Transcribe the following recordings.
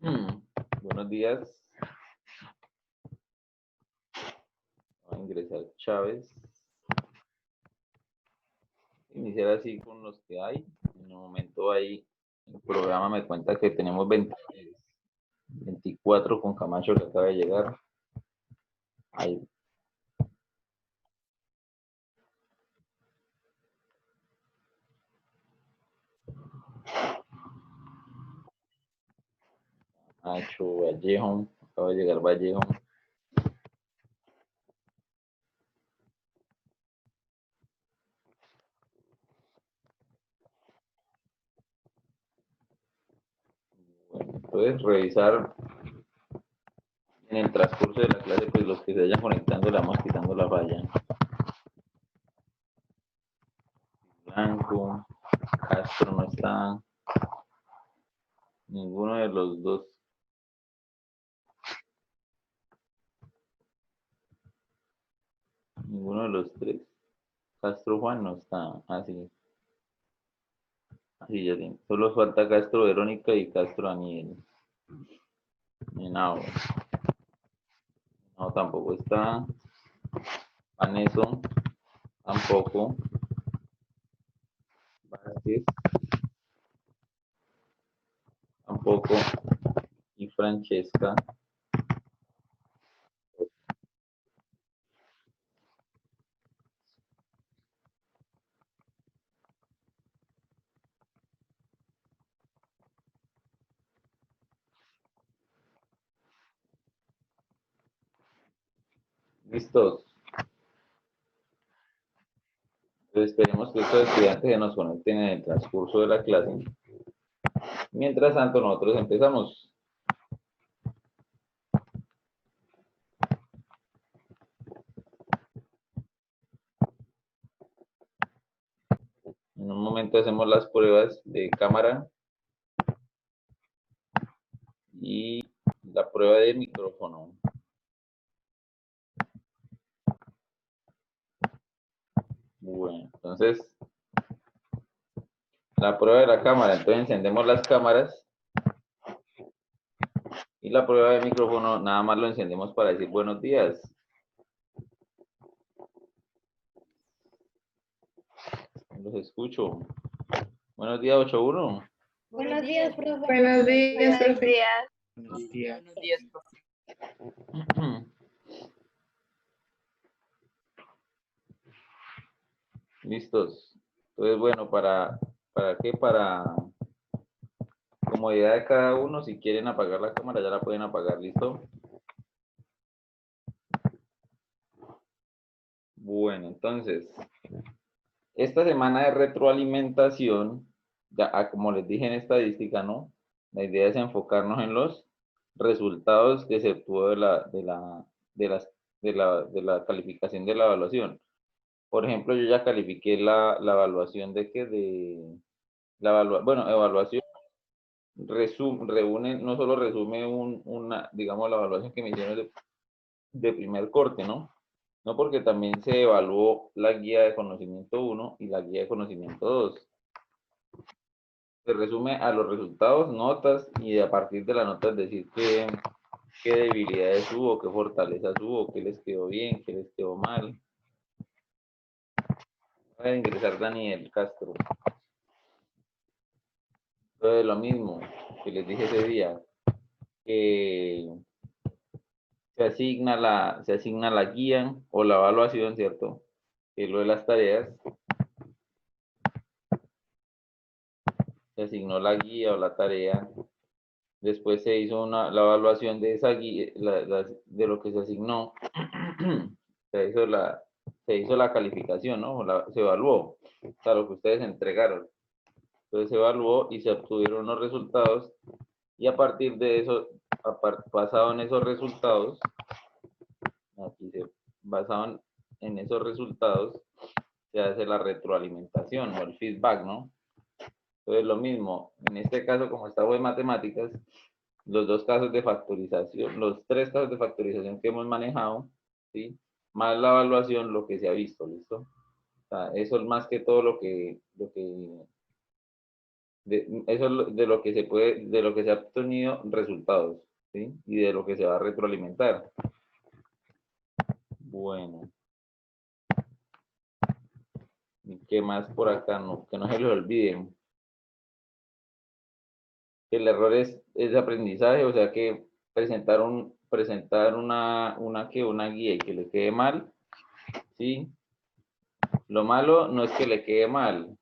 Buenos días. Voy a ingresar Chávez. Iniciar así con los que hay. En un momento ahí el programa me cuenta que tenemos 24 con Camacho que acaba de llegar. Ahí. Nacho Vallejo. Acaba de llegar Vallejo. Bueno, entonces revisar en el transcurso de la clase, pues los que se vayan conectando le vamos quitando la falla. Blanco, Castro no está. Ninguno de los dos. Ninguno de los tres. Castro Juan no está. Así. Así ya tiene. Solo falta Castro Verónica y Castro Daniel. Henao. No, tampoco está. Vaneso. Tampoco. Vázquez. Tampoco. Y Francesca. ¿Listos? Entonces esperemos que estos estudiantes se nos conecten en el transcurso de la clase. Mientras tanto, nosotros empezamos. En un momento hacemos las pruebas de cámara y la prueba de micrófono. Bueno, entonces la prueba de la cámara, entonces encendemos las cámaras y la prueba de micrófono nada más lo encendemos para decir buenos días. Los escucho. Buenos días, 81. Buenos días, profe. Buenos días, profe. Buenos días. Buenos días, profe. Listos. Entonces, bueno, ¿para qué? Para comodidad de cada uno, si quieren apagar la cámara, ya la pueden apagar, ¿listo? Bueno, entonces, esta semana de retroalimentación, ya como les dije en estadística, ¿no? La idea es enfocarnos en los resultados que se obtuvo de la calificación de la evaluación. Por ejemplo, yo ya califiqué la evaluación evaluación reúne, no solo resume digamos, la evaluación que me hicieron de primer corte, ¿no? No, porque también se evaluó la guía de conocimiento 1 y la guía de conocimiento 2. Se resume a los resultados, notas, y a partir de las notas decir qué debilidades hubo, qué fortalezas hubo, qué les quedó bien, qué les quedó mal. Voy a ingresar Daniel Castro. Entonces, lo mismo que les dije ese día, que se asigna la guía o la evaluación, ¿cierto? Que es lo de las tareas. Se asignó la guía o la tarea. Después se hizo la evaluación de esa guía, de lo que se asignó. se hizo la calificación, ¿no? Se evaluó, o sea, lo que ustedes entregaron. Entonces se evaluó y se obtuvieron unos resultados y a partir de eso, basado en esos resultados, basado en esos resultados, se hace la retroalimentación o el feedback, ¿no? Entonces lo mismo, en este caso como estamos en matemáticas, los dos casos de factorización, los tres casos de factorización que hemos manejado, ¿sí? Más la evaluación, lo que se ha visto, ¿listo? O sea, eso es más que todo lo que Eso es de lo que se puede, de lo que se ha obtenido resultados, ¿sí? Y de lo que se va a retroalimentar. Bueno. ¿Y qué más por acá? No, que no se les olviden. El error es de aprendizaje, o sea que presentar una guía y que le quede mal, ¿sí? Lo malo no es que le quede mal,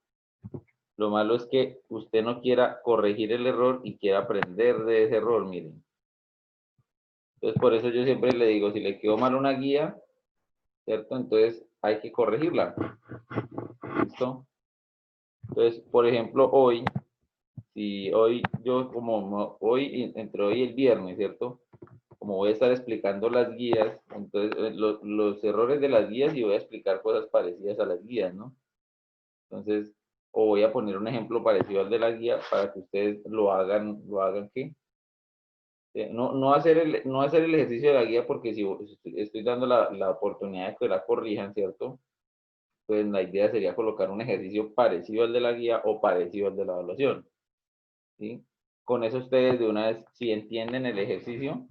lo malo es que usted no quiera corregir el error y quiera aprender de ese error, miren. Entonces, por eso yo siempre le digo, si le quedó mal una guía, ¿cierto? Entonces, hay que corregirla. ¿Listo? Entonces, por ejemplo, hoy, si hoy yo entre hoy y el viernes, ¿cierto? Como voy a estar explicando las guías, entonces los errores de las guías y voy a explicar cosas parecidas a las guías, ¿no? Entonces, o voy a poner un ejemplo parecido al de la guía para que ustedes lo hagan ¿qué? No hacer el ejercicio de la guía porque si estoy dando la oportunidad de que la corrijan, ¿cierto? Pues la idea sería colocar un ejercicio parecido al de la guía o parecido al de la evaluación, ¿sí? Con eso ustedes de una vez, si entienden el ejercicio,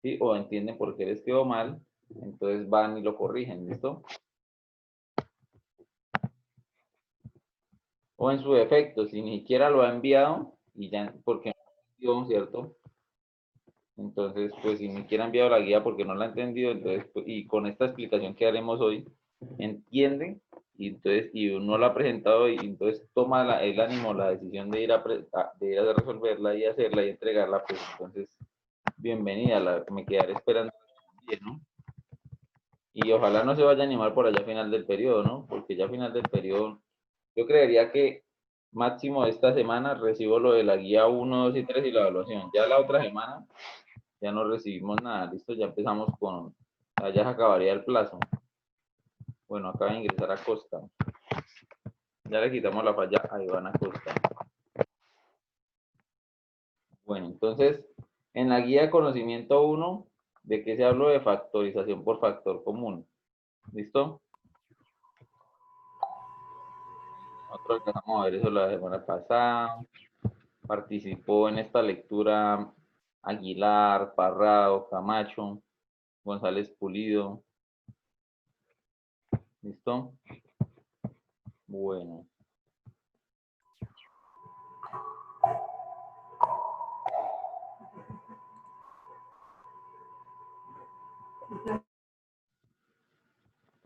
¿sí? O entienden por qué les quedó mal, entonces van y lo corrigen, ¿listo? O en su defecto, si ni siquiera lo ha enviado, y ya, porque no lo envió, ¿cierto? Entonces, pues si ni siquiera ha enviado la guía porque no la ha entendido, entonces, pues, y con esta explicación que haremos hoy, entiende, y entonces, y uno la ha presentado, y entonces toma el ánimo, la decisión de ir de ir a resolverla y hacerla y entregarla, pues entonces, bienvenida, me quedaré esperando, ¿no? Y ojalá no se vaya a animar por allá a final del periodo, ¿no? Porque ya a final del periodo, yo creería que máximo esta semana recibo lo de la guía 1, 2 y 3 y la evaluación. Ya la otra semana ya no recibimos nada, listo, ya empezamos allá se acabaría el plazo. Bueno, acaba de ingresar a Costa. Ya le quitamos la falla a Iván Acosta. Bueno, entonces, en la guía de conocimiento 1, ¿de qué se habló? De factorización por factor común. ¿Listo? Nosotros alcanzamos a ver eso la semana pasada. Participó en esta lectura Aguilar, Parrado, Camacho, González Pulido. ¿Listo? Bueno.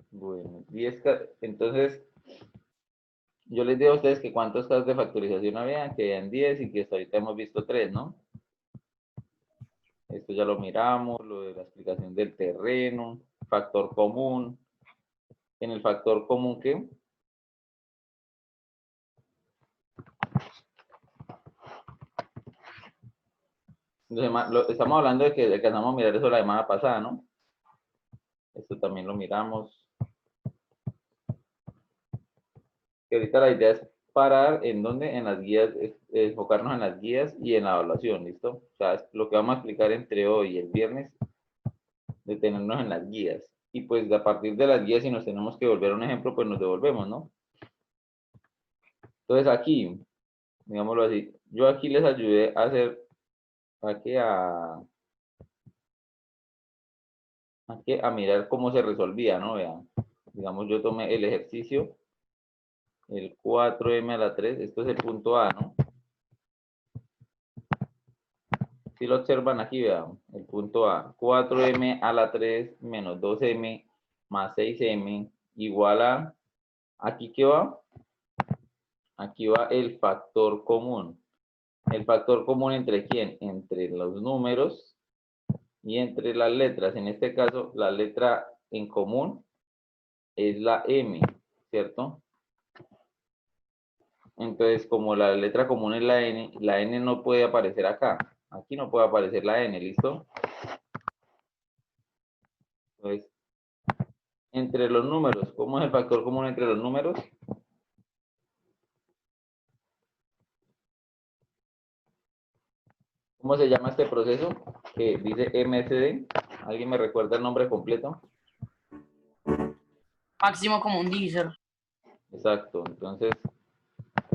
Bueno, entonces, yo les digo a ustedes que cuántos casos de factorización había, que habían 10 y que hasta ahorita hemos visto 3, ¿no? Esto ya lo miramos, lo de la explicación del terreno, factor común. En el factor común, ¿qué? Estamos hablando de que alcanzamos a mirar eso la semana pasada, ¿no? Esto también lo miramos. Que ahorita la idea es parar en donde, en las guías, enfocarnos en las guías y en la evaluación, ¿listo? O sea, es lo que vamos a explicar entre hoy y el viernes, detenernos en las guías. Y pues a partir de las guías, si nos tenemos que volver a un ejemplo, pues nos devolvemos, ¿no? Entonces aquí, digámoslo así, yo aquí les ayudé a hacer, a mirar cómo se resolvía, ¿no? Vean, digamos, yo tomé el ejercicio, el 4m a la 3, esto es el punto A, ¿no? Si lo observan aquí, vean, el punto A, 4m a la 3 menos 2m más 6m igual a, ¿aquí qué va? Aquí va el factor común. ¿El factor común entre quién? Entre los números y entre las letras. En este caso, la letra en común es la M, ¿cierto? Entonces, como la letra común es la N no puede aparecer acá. Aquí no puede aparecer la N, ¿listo? Entonces, entre los números, ¿cómo es el factor común entre los números? ¿Cómo se llama este proceso? Que dice MSD. ¿Alguien me recuerda el nombre completo? Máximo común divisor. Exacto. Entonces,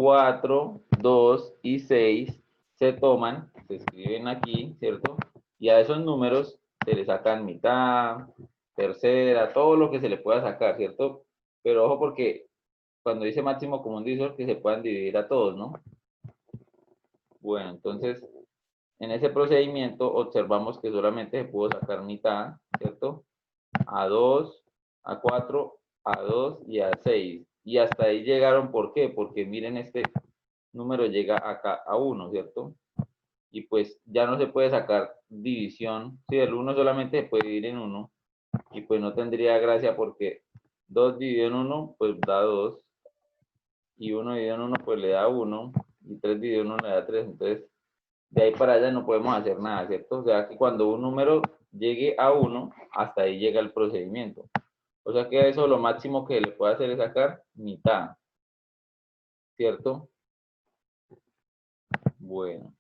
4, 2 y 6 se toman, se escriben aquí, ¿cierto? Y a esos números se le sacan mitad, tercera, todo lo que se le pueda sacar, ¿cierto? Pero ojo porque cuando dice máximo común divisor, que se puedan dividir a todos, ¿no? Bueno, entonces, en ese procedimiento observamos que solamente se pudo sacar mitad, ¿cierto? A 2, a 4, a 2 y a 6. Y hasta ahí llegaron, ¿por qué? Porque miren, este número llega acá a 1, ¿cierto? Y pues ya no se puede sacar división. Si el 1 solamente se puede dividir en 1. Y pues no tendría gracia porque 2 dividido en 1, pues da 2. Y 1 dividido en 1, pues le da 1. Y 3 dividido en 1 le da 3. Entonces, de ahí para allá no podemos hacer nada, ¿cierto? O sea que cuando un número llegue a 1, hasta ahí llega el procedimiento. O sea que a eso lo máximo que le puede hacer es sacar mitad, ¿cierto? Bueno,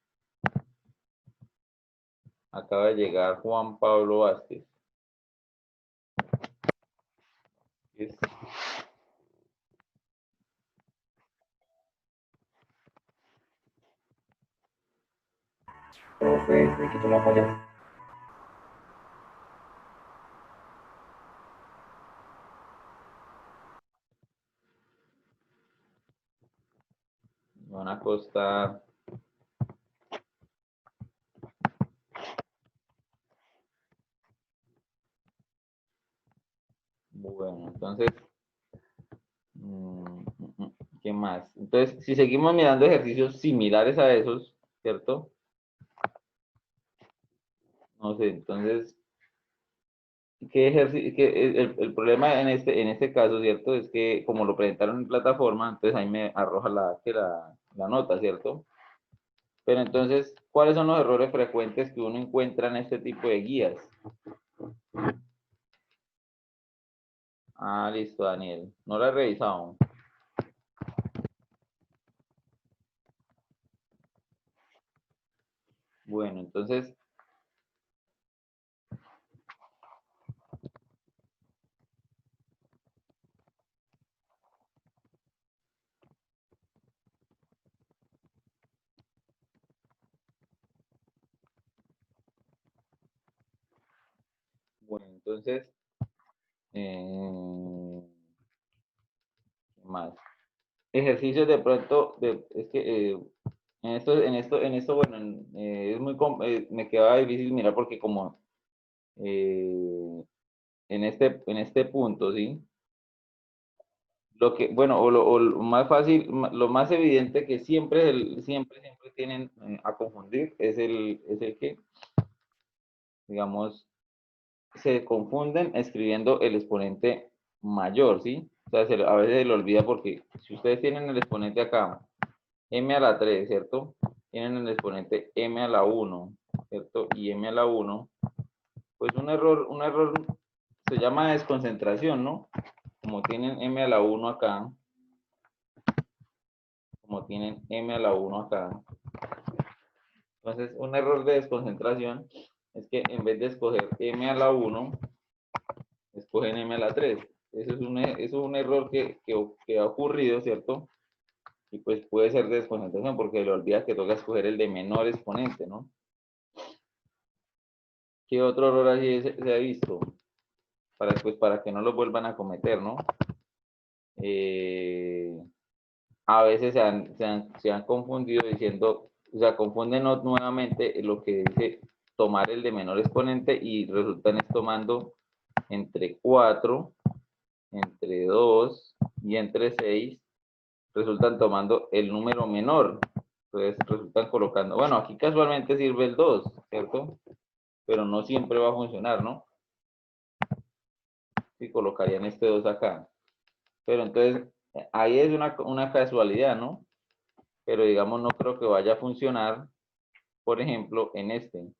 acaba de llegar Juan Pablo Vázquez. Profe, me quito la malla. Van a costar. Bueno, entonces, ¿qué más? Entonces, si seguimos mirando ejercicios similares a esos, ¿cierto? No sé, entonces, ¿qué ejercicio? El problema en este caso, ¿cierto? Es que como lo presentaron en plataforma, entonces ahí me arroja la nota, ¿cierto? Pero entonces, ¿cuáles son los errores frecuentes que uno encuentra en este tipo de guías? Ah, listo, Daniel. No lo he revisado. Bueno, entonces, ¿qué más? Ejercicios de pronto, es que bueno, es muy, me quedaba difícil mirar porque como en este punto, ¿sí? Lo que, bueno, o lo más fácil, lo más evidente que siempre tienen a confundir es el que, digamos, se confunden escribiendo el exponente mayor, ¿sí? O sea, a veces se le olvida porque si ustedes tienen el exponente acá, m a la 3, ¿cierto? Tienen el exponente m a la 1, ¿cierto? Y m a la 1, pues un error se llama desconcentración, ¿no? Como tienen m a la 1 acá, como tienen m a la 1 acá. Entonces, un error de desconcentración es que en vez de escoger m a la 1, escogen m a la 3. Eso es un error que ha ocurrido, ¿cierto? Y pues puede ser de desconcentración porque le olvida que toca escoger el de menor exponente, ¿no? ¿Qué otro error así se ha visto? Para que no lo vuelvan a cometer, ¿no? A veces se han confundido diciendo, o sea, confunden nuevamente lo que dice tomar el de menor exponente y resultan tomando entre 4, entre 2 y entre 6, resultan tomando el número menor. Entonces resultan colocando, bueno, aquí casualmente sirve el 2, ¿cierto? Pero no siempre va a funcionar, ¿no? Si colocarían este 2 acá. Pero entonces, ahí es una casualidad, ¿no? Pero digamos, no creo que vaya a funcionar, por ejemplo, en este.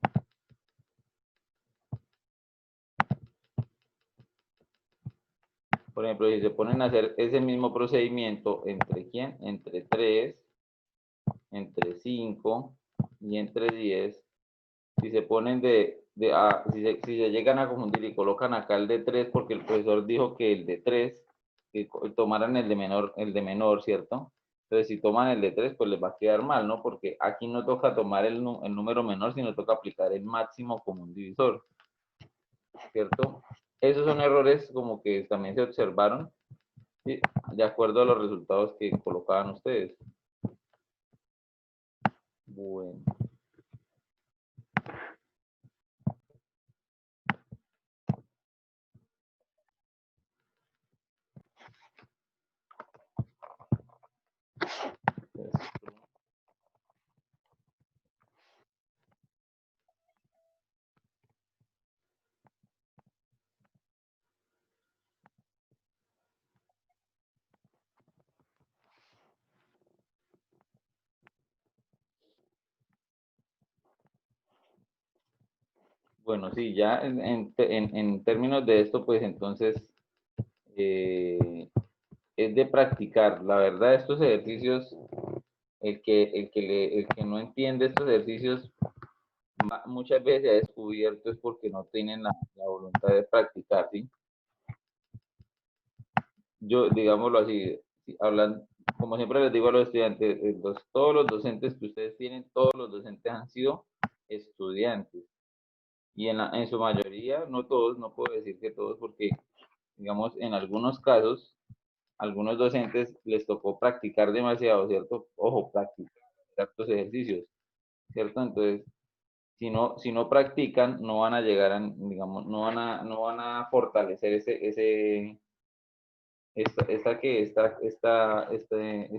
Por ejemplo, si se ponen a hacer ese mismo procedimiento, ¿entre quién? Entre 3, entre 5 y entre 10. Si se ponen si se llegan a confundir y colocan acá el de 3, porque el profesor dijo que el de 3, que tomaran el de menor, ¿cierto? Entonces, si toman el de 3, pues les va a quedar mal, ¿no? Porque aquí no toca tomar el número menor, sino toca aplicar el máximo común divisor, ¿cierto? Esos son errores como que también se observaron, ¿sí? De acuerdo a los resultados que colocaban ustedes. Bueno. Bueno, sí, ya en términos de esto, pues entonces es de practicar. La verdad, estos ejercicios, el que no entiende estos ejercicios muchas veces se ha descubierto es porque no tienen la voluntad de practicar, ¿sí? Yo, digámoslo así, hablan, como siempre les digo a los estudiantes, todos los docentes que ustedes tienen, todos los docentes han sido estudiantes. Y en su mayoría, no todos, no puedo decir que todos, porque, digamos, en algunos casos, algunos docentes les tocó practicar demasiado, ¿cierto? Ojo, practicar estos ejercicios, ¿cierto? Entonces, si no practican, no van a llegar a, digamos, no van a fortalecer esta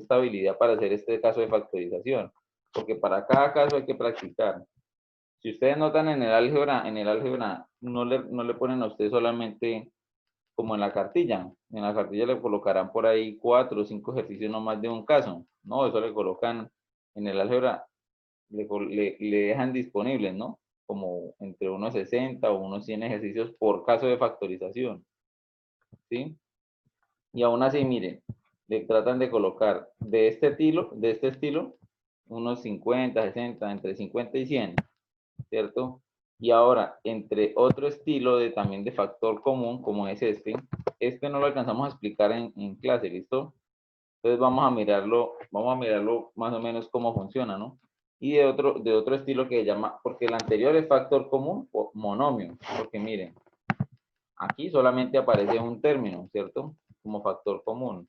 habilidad para hacer este caso de factorización. Porque para cada caso hay que practicar. Si ustedes notan en el álgebra no le ponen a usted solamente como en la cartilla. En la cartilla le colocarán por ahí 4 o 5 ejercicios no más de un caso. No, eso le colocan en el álgebra, le dejan disponibles, ¿no? Como entre unos 60 o unos 100 ejercicios por caso de factorización, ¿sí? Y aún así, miren, le tratan de colocar de este estilo, unos 50, 60, entre 50 y 100, ¿cierto? Y ahora, entre otro estilo también de factor común, como es este no lo alcanzamos a explicar en clase, ¿listo? Entonces vamos a mirarlo más o menos cómo funciona, ¿no? Y de otro estilo que se llama, porque el anterior es factor común o monomio, porque miren, aquí solamente aparece un término, ¿cierto? Como factor común.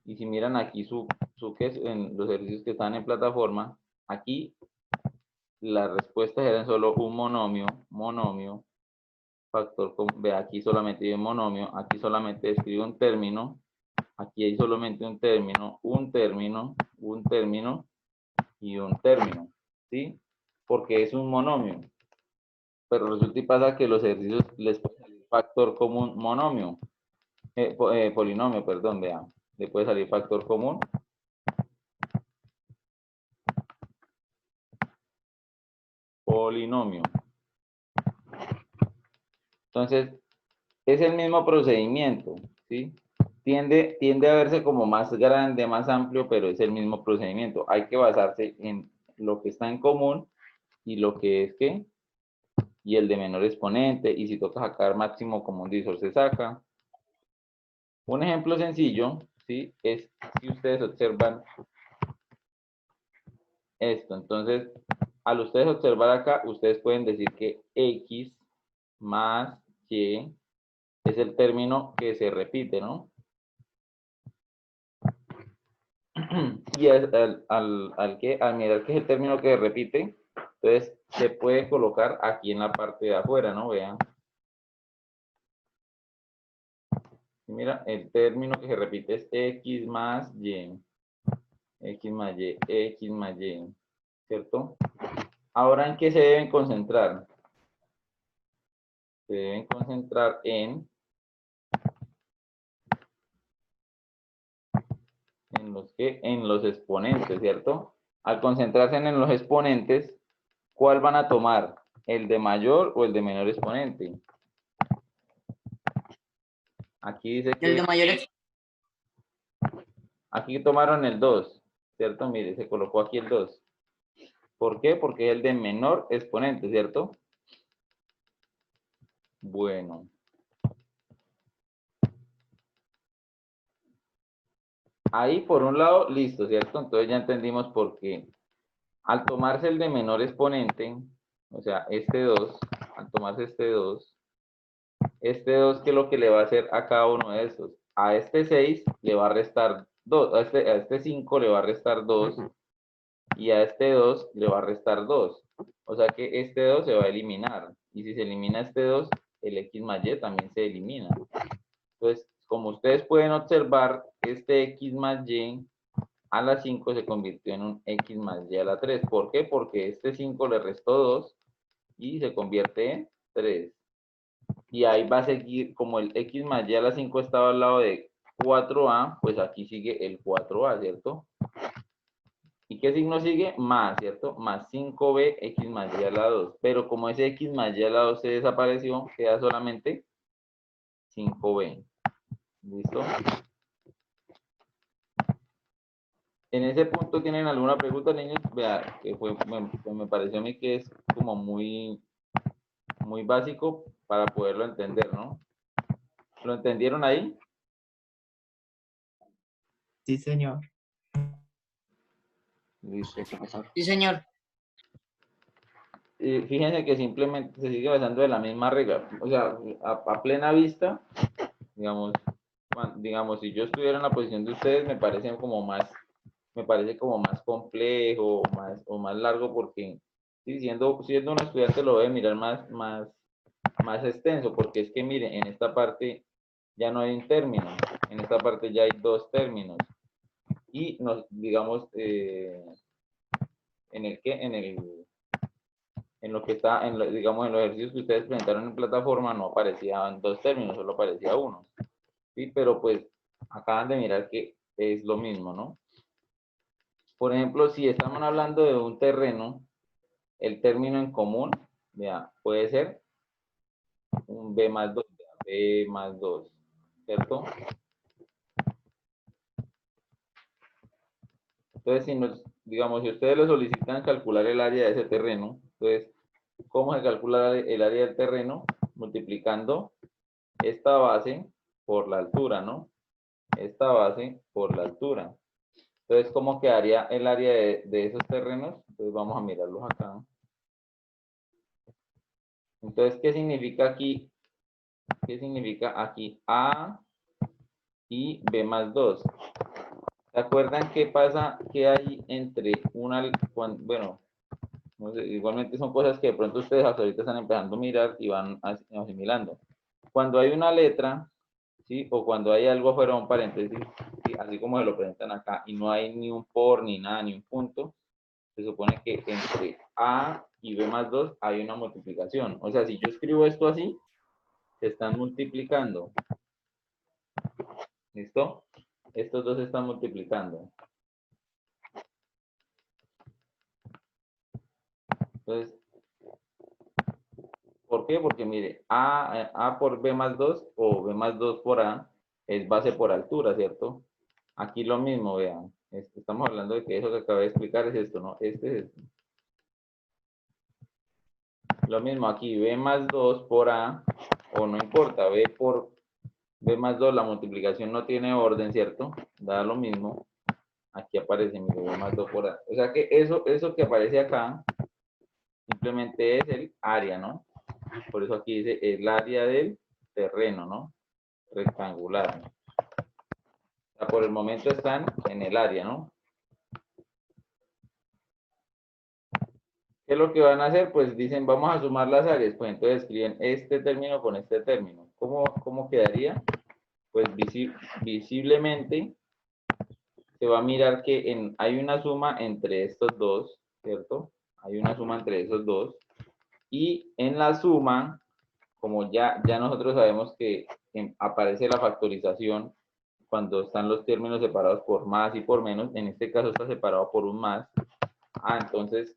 Y si miran aquí en los ejercicios que están en plataforma, aquí las respuestas eran solo un monomio, factor común. Ve, aquí solamente hay un monomio, aquí solamente escribo un término, aquí hay solamente un término y un término, ¿sí? Porque es un monomio. Pero resulta y pasa que los ejercicios les puede salir factor común monomio, polinomio, perdón, vean. Le puede salir factor común polinomio. Entonces, es el mismo procedimiento, ¿sí? Tiende a verse como más grande, más amplio, pero es el mismo procedimiento. Hay que basarse en lo que está en común y lo que es que, y el de menor exponente, y si toca sacar máximo común divisor se saca. Un ejemplo sencillo, ¿sí? Es si ustedes observan esto. Entonces, al ustedes observar acá, ustedes pueden decir que X más Y es el término que se repite, ¿no? Y al mirar que es el término que se repite, entonces se puede colocar aquí en la parte de afuera, ¿no? Vean. Mira, el término que se repite es X más Y. X más Y, X más Y, ¿cierto? Ahora, ¿en qué se deben concentrar? Se deben concentrar en los exponentes, ¿cierto? Al concentrarse en los exponentes, ¿cuál van a tomar? ¿El de mayor o el de menor exponente? Aquí dice El de que mayor aquí tomaron el 2, ¿cierto? Mire, se colocó aquí el 2. ¿Por qué? Porque es el de menor exponente, ¿cierto? Bueno. ahí por un lado, listo, ¿cierto? Entonces ya entendimos por qué. Al tomarse el de menor exponente, o sea, este 2, al tomarse este 2, ¿qué es lo que le va a hacer a cada uno de esos? A este 6 le va a restar 2, a este 5 le va a restar 2, y a este 2 le va a restar 2. O sea que este 2 se va a eliminar. Y si se elimina este 2, el x más y también se elimina. Entonces, como ustedes pueden observar, este x más y a la 5 se convirtió en un x más y a la 3. ¿Por qué? Porque este 5 le restó 2 y se convierte en 3. Y ahí va a seguir, como el x más y a la 5 estaba al lado de 4a, pues aquí sigue el 4a, ¿cierto? ¿Y qué signo sigue? Más, ¿cierto? Más 5b, x más y a la 2. Pero como ese x más y a la 2 se desapareció, queda solamente 5b. ¿Listo? En ese punto, ¿tienen alguna pregunta, niños? Vea, que me pareció a mí que es como muy básico para poderlo entender, ¿no? ¿Lo entendieron ahí? Sí, señor. Listo. Sí, señor. Fíjense que simplemente se sigue basando de la misma regla. O sea, a plena vista, digamos, si yo estuviera en la posición de ustedes, me parece como más complejo o más largo porque sí, siendo un estudiante lo debe mirar más extenso, porque es que miren, en esta parte ya no hay un término, en esta parte ya hay dos términos y digamos, en lo que está, digamos, en los ejercicios que ustedes presentaron en plataforma no aparecían dos términos, solo aparecía uno, ¿sí? Pero pues acaban de mirar que es lo mismo, ¿no? Por ejemplo, si estamos hablando de un terreno, el término en común, vea, puede ser un b más 2, b más 2, ¿cierto? Entonces, digamos, si ustedes le solicitan calcular el área de ese terreno, entonces, ¿cómo se calcula el área del terreno? Multiplicando esta base por la altura, ¿no? Esta base por la altura. Entonces, ¿cómo quedaría el área de esos terrenos? Entonces, vamos a mirarlos acá. Entonces, ¿qué significa aquí? ¿Qué significa aquí? A y B más 2. ¿Se acuerdan qué pasa, qué hay entre bueno, no sé, igualmente son cosas que de pronto ustedes hasta ahorita están empezando a mirar y van asimilando. Cuando hay una letra, ¿sí? O cuando hay algo fuera de un paréntesis, ¿sí? Así como se lo presentan acá, y no hay ni un por, ni nada, ni un punto, se supone que entre A y B más 2 hay una multiplicación. O sea, si yo escribo esto así, se están multiplicando. ¿Listo? Estos dos se están multiplicando. Entonces, ¿por qué? Porque mire, A por B más 2 o B más 2 por A es base por altura, ¿cierto? Aquí lo mismo, vean. Estamos hablando de que eso que acabé de explicar es esto, ¿no? Este es esto. Lo mismo aquí, B más 2 por A, o no importa, B por B más 2, la multiplicación no tiene orden, ¿cierto? Da lo mismo. Aquí aparece mi B más 2 por A. O sea que eso que aparece acá simplemente es el área, ¿no? Por eso aquí dice el área del terreno, ¿no? Rectangular. O sea, por el momento están en el área, ¿no? ¿Qué es lo que van a hacer? Pues dicen, vamos a sumar las áreas. Pues entonces escriben este término con este término. ¿Cómo quedaría? Pues visiblemente se va a mirar que hay una suma entre estos dos, ¿cierto? Hay una suma entre esos dos. Y en la suma, como ya nosotros sabemos que aparece la factorización cuando están los términos separados por más y por menos, en este caso está separado por un más. Entonces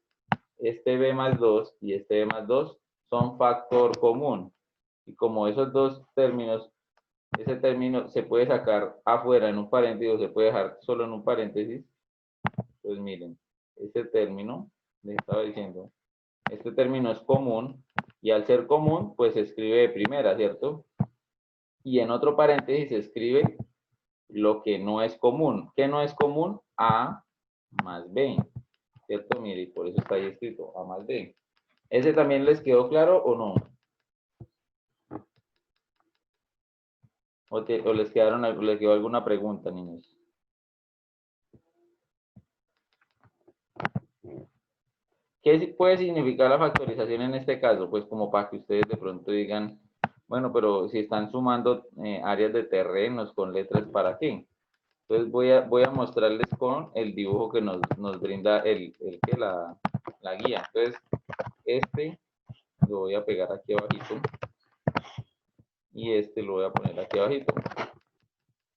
este b más 2 y este b más 2 son factor común. Y como esos dos términos, ese término se puede sacar afuera en un paréntesis o se puede dejar solo en un paréntesis, pues miren, este término, les estaba diciendo, este término es común y al ser común, pues se escribe de primera, ¿cierto? Y en otro paréntesis se escribe lo que no es común. ¿Qué no es común? A más B, ¿cierto? Mire, y por eso está ahí escrito A más B. ¿Ese también les quedó claro o no? ¿O les quedó alguna pregunta, niños? ¿Qué puede significar la factorización en este caso? Pues como para que ustedes de pronto digan, bueno, pero si están sumando áreas de terrenos con letras, ¿para qué? Entonces voy a mostrarles con el dibujo que nos brinda la guía. Entonces, este lo voy a pegar aquí abajito y este lo voy a poner aquí abajito.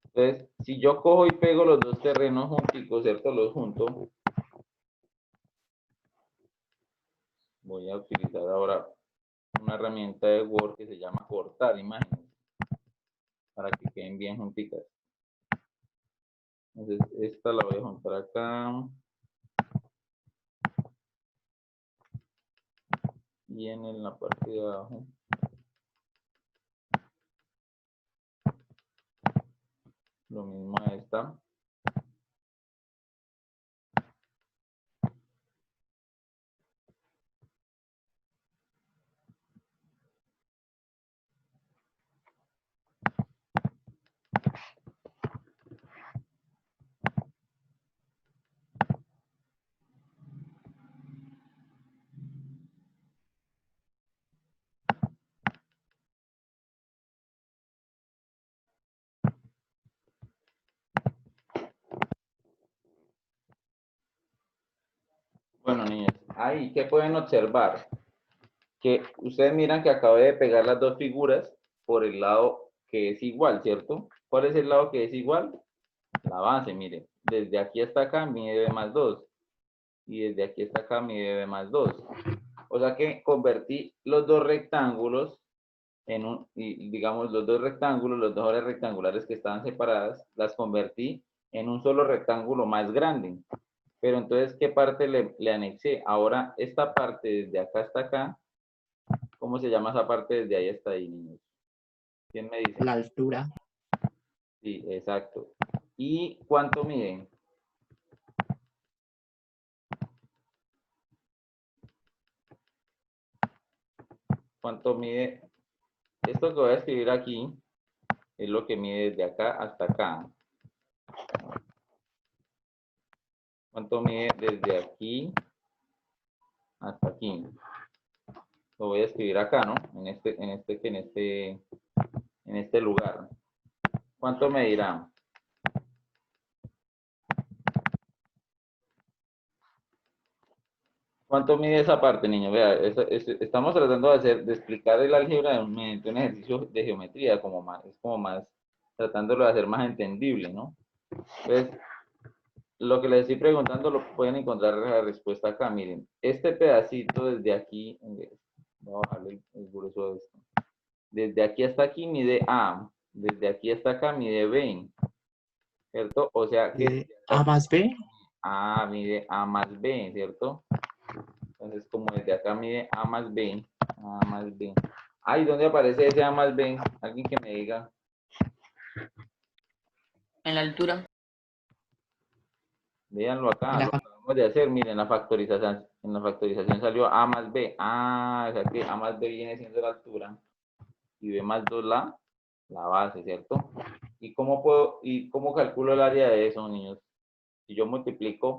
Entonces, si yo cojo y pego los dos terrenos junticos, ¿cierto? Los junto. Voy a utilizar ahora una herramienta de Word que se llama cortar imágenes para que queden bien juntitas. Entonces, esta la voy a juntar acá. Y en la parte de abajo. Lo mismo a esta. Bueno, niños, ahí, ¿qué pueden observar? Que ustedes miran que acabé de pegar las dos figuras por el lado que es igual, ¿cierto? ¿Cuál es el lado que es igual? La base, miren. Desde aquí hasta acá mide B más 2. Y desde aquí hasta acá mide B más 2. O sea que convertí los dos rectángulos y digamos, los dos rectángulos, los dos áreas rectangulares que estaban separadas, las convertí en un solo rectángulo más grande. Pero entonces, ¿qué parte le anexé? Ahora, esta parte desde acá hasta acá, ¿cómo se llama esa parte desde ahí hasta ahí, niños? ¿Quién me dice? La altura. Sí, exacto. ¿Y cuánto miden? ¿Cuánto mide? Esto que voy a escribir aquí es lo que mide desde acá hasta acá. ¿Cuánto mide desde aquí hasta aquí? Lo voy a escribir acá, ¿no? En este lugar. ¿Cuánto medirá? ¿Cuánto mide esa parte, niño? Vea, estamos tratando de explicar el álgebra mediante un ejercicio de geometría, es como más, tratándolo de hacer más entendible, ¿no? Entonces, lo que les estoy preguntando lo pueden encontrar la respuesta acá, miren. Este pedacito desde aquí, voy a bajarle el grueso de esto. Desde aquí hasta aquí mide A, desde aquí hasta acá mide B, ¿cierto? O sea que A más B. A mide A más B, ¿cierto? Entonces, como desde acá mide A más B, A más B. Ay, ¿dónde aparece ese A más B? Alguien que me diga. En la altura. Véanlo acá, lo acabamos de hacer. Miren, en la factorización salió A más B. Ah, o sea que A más B viene siendo la altura y B más 2 la base, ¿cierto? ¿Y cómo calculo el área de eso, niños? Si yo multiplico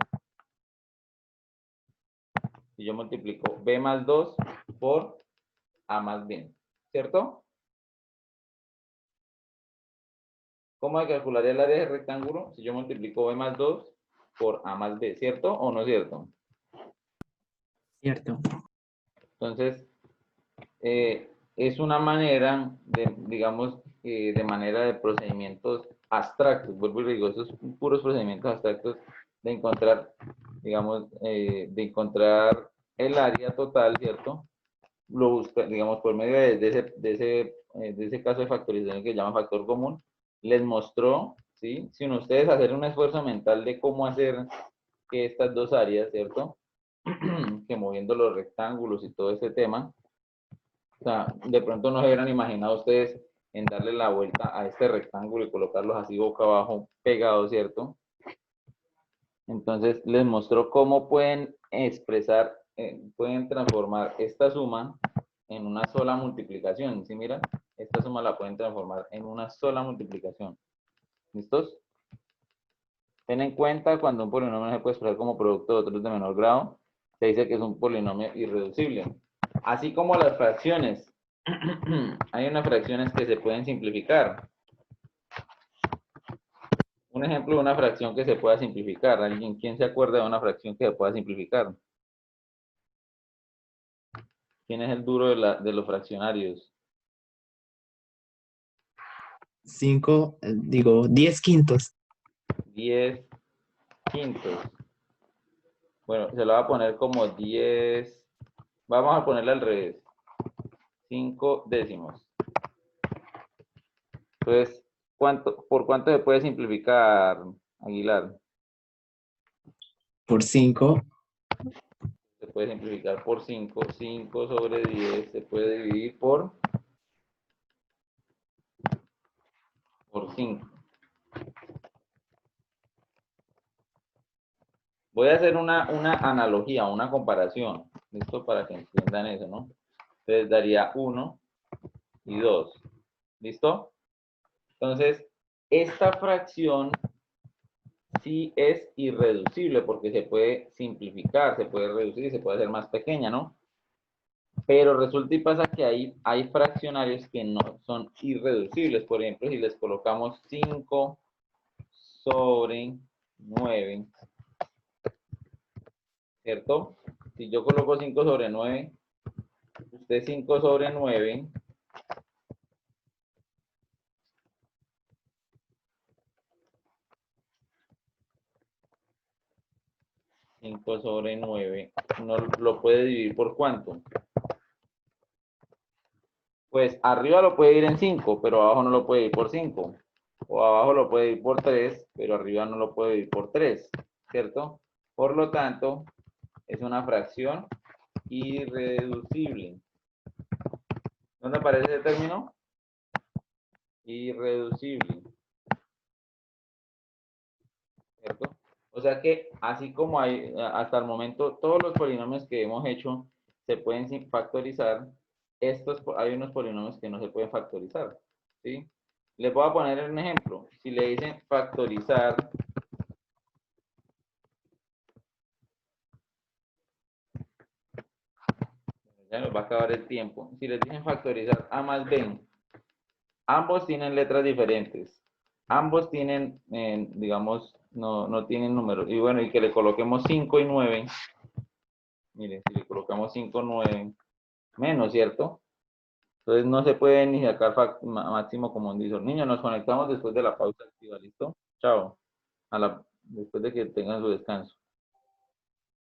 B más 2 por A más B, ¿cierto? ¿Cómo se calcularía el área del rectángulo si yo multiplico B más 2 por A más B, ¿cierto o no es cierto? Cierto. Entonces, es una manera de, digamos, de manera de procedimientos abstractos, vuelvo y digo, esos puros procedimientos abstractos de encontrar, digamos, de encontrar el área total, ¿cierto? Lo busca, digamos, por medio de ese caso de factorización que se llama factor común, les mostró, ¿sí? Sin ustedes hacer un esfuerzo mental de cómo hacer que estas dos áreas, ¿cierto? Que moviendo los rectángulos y todo ese tema, o sea, de pronto no se hubieran imaginado ustedes en darle la vuelta a este rectángulo y colocarlos así boca abajo pegados, ¿cierto? Entonces les mostró cómo pueden expresar, pueden transformar esta suma en una sola multiplicación. ¿Sí miran? Esta suma la pueden transformar en una sola multiplicación. ¿Listos? Ten en cuenta cuando un polinomio se puede expresar como producto de otros de menor grado, se dice que es un polinomio irreducible. Así como las fracciones. Hay unas fracciones que se pueden simplificar. Un ejemplo de una fracción que se pueda simplificar. ¿Alguien? ¿Quién se acuerda de una fracción que se pueda simplificar? ¿Quién es el duro de los fraccionarios? 10 quintos. 10 quintos. Bueno, se lo va a poner como 10. Vamos a ponerle al revés. 5 décimos. Entonces, ¿por cuánto se puede simplificar, Aguilar? Por 5. Se puede simplificar por 5. 5 sobre 10 se puede dividir por 5. Voy a hacer una analogía, una comparación. ¿Listo? Para que entiendan eso, ¿no? Entonces daría 1 y 2. ¿Listo? Entonces, esta fracción sí es irreducible porque se puede simplificar, se puede reducir, se puede hacer más pequeña, ¿no? Pero resulta y pasa que hay fraccionarios que no son irreducibles. Por ejemplo, si les colocamos 5 sobre 9, ¿cierto? Si yo coloco 5 sobre 9, usted 5 sobre 9, no lo puede dividir por ¿cuánto? Pues arriba lo puede ir en 5, pero abajo no lo puede ir por 5. O abajo lo puede ir por 3, pero arriba no lo puede ir por 3, ¿cierto? Por lo tanto, es una fracción irreducible. ¿Dónde aparece ese término? Irreducible. ¿Cierto? O sea que, así como hay, hasta el momento, todos los polinomios que hemos hecho se pueden factorizar. Hay unos polinomios que no se pueden factorizar. ¿Sí? Les voy a poner un ejemplo. Si le dicen factorizar, ya nos va a acabar el tiempo. Si les dicen factorizar A más B, ambos tienen letras diferentes. Ambos tienen, digamos, no tienen números. Y bueno, y que le coloquemos 5 y 9. Miren, si le colocamos 5, 9, menos, ¿cierto? Entonces no se puede ni sacar máximo común divisor. Niños, nos conectamos después de la pausa activa, ¿listo? Chao. Después de que tengan su descanso.